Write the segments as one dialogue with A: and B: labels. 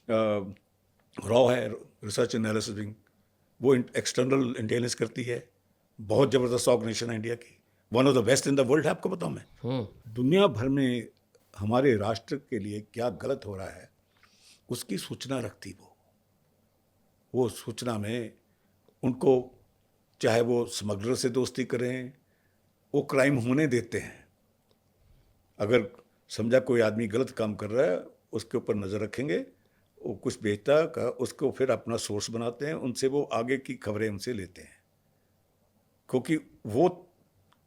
A: Raw है, research analysis wing, वो external intelligence करती है। बहुत ज़बरदस्त ऑर्गेनाइजेशन है इंडिया की, one of the best in the world है, आपको बताऊँ मैं। दुनिया भर में हमारे राष्ट्र के लिए क्या गलत हो रहा है उसकी सूचना रखती वो सूचना में उनको, चाहे वो स्मगलर से दोस्ती करें, वो क्राइम होने देते हैं। अगर समझा कोई आदमी गलत काम कर रहा है, उसके ऊपर नज़र रखेंगे, वो कुछ बेचता है उसको फिर अपना सोर्स बनाते हैं, उनसे वो आगे की खबरें उनसे लेते हैं, क्योंकि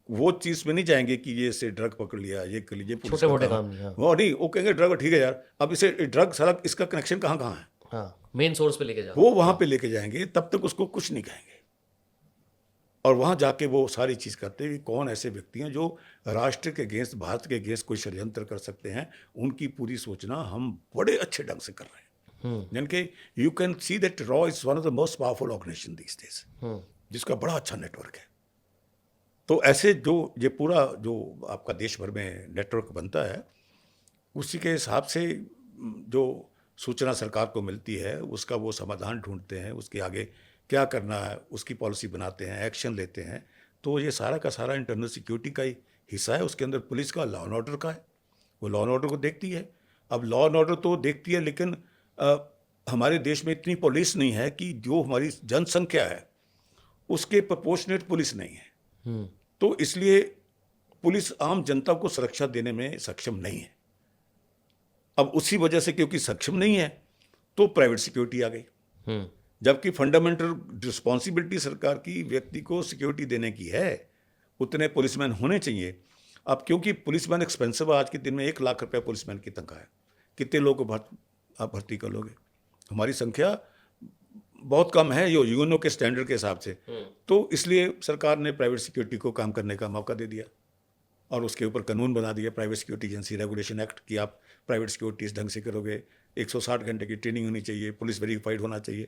A: वो चीज़ में नहीं जाएंगे कि ये इसे ड्रग पकड़ लिया, ये कर लीजिए, पुलिस
B: छोटे
A: का
B: मोटे
A: काम
B: काम नहीं। हाँ
A: वो नहीं, वो कहेंगे ड्रग ठीक है यार, अब इसे ड्रग सारा इसका कनेक्शन कहाँ कहाँ है,
B: हाँ, मेन सोर्स पे लेके जाओ।
A: वो वहाँ पे लेके जाएंगे, तब तक उसको कुछ नहीं कहेंगे। और वहाँ जाके वो सारी चीज़ करते हैं कि कौन ऐसे व्यक्ति हैं जो राष्ट्र के अगेंस्ट, भारत के अगेंस्ट कोई षड्यंत्र कर सकते हैं, उनकी पूरी सूचना हम बड़े अच्छे ढंग से कर रहे हैं। यानी कि यू कैन सी दैट रॉ is one of the most powerful organization these days, जिसका बड़ा अच्छा नेटवर्क है। तो ऐसे जो ये पूरा जो आपका देश भर में नेटवर्क बनता है, उसी के हिसाब से जो सूचना सरकार को मिलती है उसका वो समाधान ढूंढते हैं, उसके आगे क्या करना है उसकी पॉलिसी बनाते हैं, एक्शन लेते हैं। तो ये सारा का सारा इंटरनल सिक्योरिटी का ही हिस्सा है। उसके अंदर पुलिस का, लॉ एंड ऑर्डर का है, वो लॉ एंड ऑर्डर को देखती है। अब लॉ एंड ऑर्डर तो देखती है, लेकिन हमारे देश में इतनी पुलिस नहीं है कि जो हमारी जनसंख्या है उसके प्रोपोर्शनेट पुलिस नहीं है। तो इसलिए पुलिस आम जनता को सुरक्षा देने में सक्षम नहीं है। अब उसी वजह से क्योंकि सक्षम नहीं है तो प्राइवेट सिक्योरिटी आ गई, जबकि फंडामेंटल रिस्पॉन्सिबिलिटी सरकार की व्यक्ति को सिक्योरिटी देने की है, उतने पुलिसमैन होने चाहिए। अब क्योंकि पुलिसमैन एक्सपेंसिव है, आज के दिन में 1 लाख रुपया पुलिसमैन की तनख्वाह है, कितने लोगों को आप भर्ती कर लोगे? हमारी संख्या बहुत कम है जो यूएनओ के स्टैंडर्ड के हिसाब से। तो इसलिए सरकार ने प्राइवेट सिक्योरिटी को काम करने का मौका दे दिया और उसके ऊपर कानून बना दिया, private security agency regulation act, कि आप प्राइवेट सिक्योरिटी इस ढंग से करोगे, 160 घंटे की ट्रेनिंग होनी चाहिए, पुलिस वेरीफाइड होना चाहिए।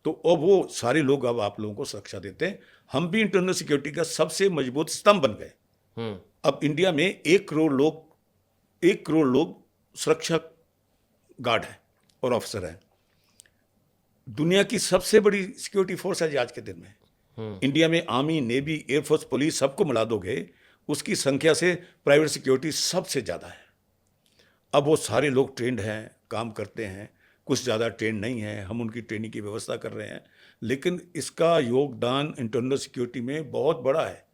A: तो अब वो सारे लोग अब आप लोगों को सुरक्षा देते हैं। हम भी इंटरनल सिक्योरिटी का सबसे मजबूत स्तंभ बन गए। अब इंडिया में 1 करोड़ लोग सुरक्षा गार्ड हैं और ऑफिसर हैं। दुनिया की सबसे बड़ी सिक्योरिटी फोर्स है आज के दिन में। इंडिया में आर्मी, नेवी, एयरफोर्स, पुलिस सबको मिला दोगे, उसकी संख्या से प्राइवेट सिक्योरिटी सबसे ज़्यादा है। अब वो सारे लोग ट्रेंड हैं, काम करते हैं, कुछ ज़्यादा ट्रेंड नहीं है, हम उनकी ट्रेनिंग की व्यवस्था कर रहे हैं, लेकिन इसका योगदान इंटरनल सिक्योरिटी में बहुत बड़ा है।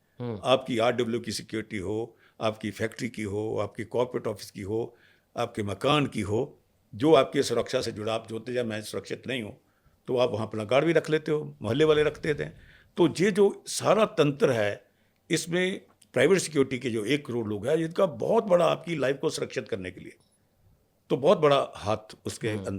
A: आपकी आरडब्ल्यू की सिक्योरिटी हो, आपकी फैक्ट्री की हो, आपकी कॉर्पोरेट ऑफिस की हो, आपके मकान की हो, जो आपके सुरक्षा से जुड़ा, आप जोते जाए मैं सुरक्षित नहीं हूँ तो आप वहाँ अपना गार्ड भी रख लेते हो, मोहल्ले वाले रखते थे। तो ये जो सारा तंत्र है, इसमें प्राइवेट सिक्योरिटी के जो 1 करोड़ लोग हैं, इनका बहुत बड़ा आपकी लाइफ को सुरक्षित करने के लिए तो बहुत बड़ा हाथ उसके अंदर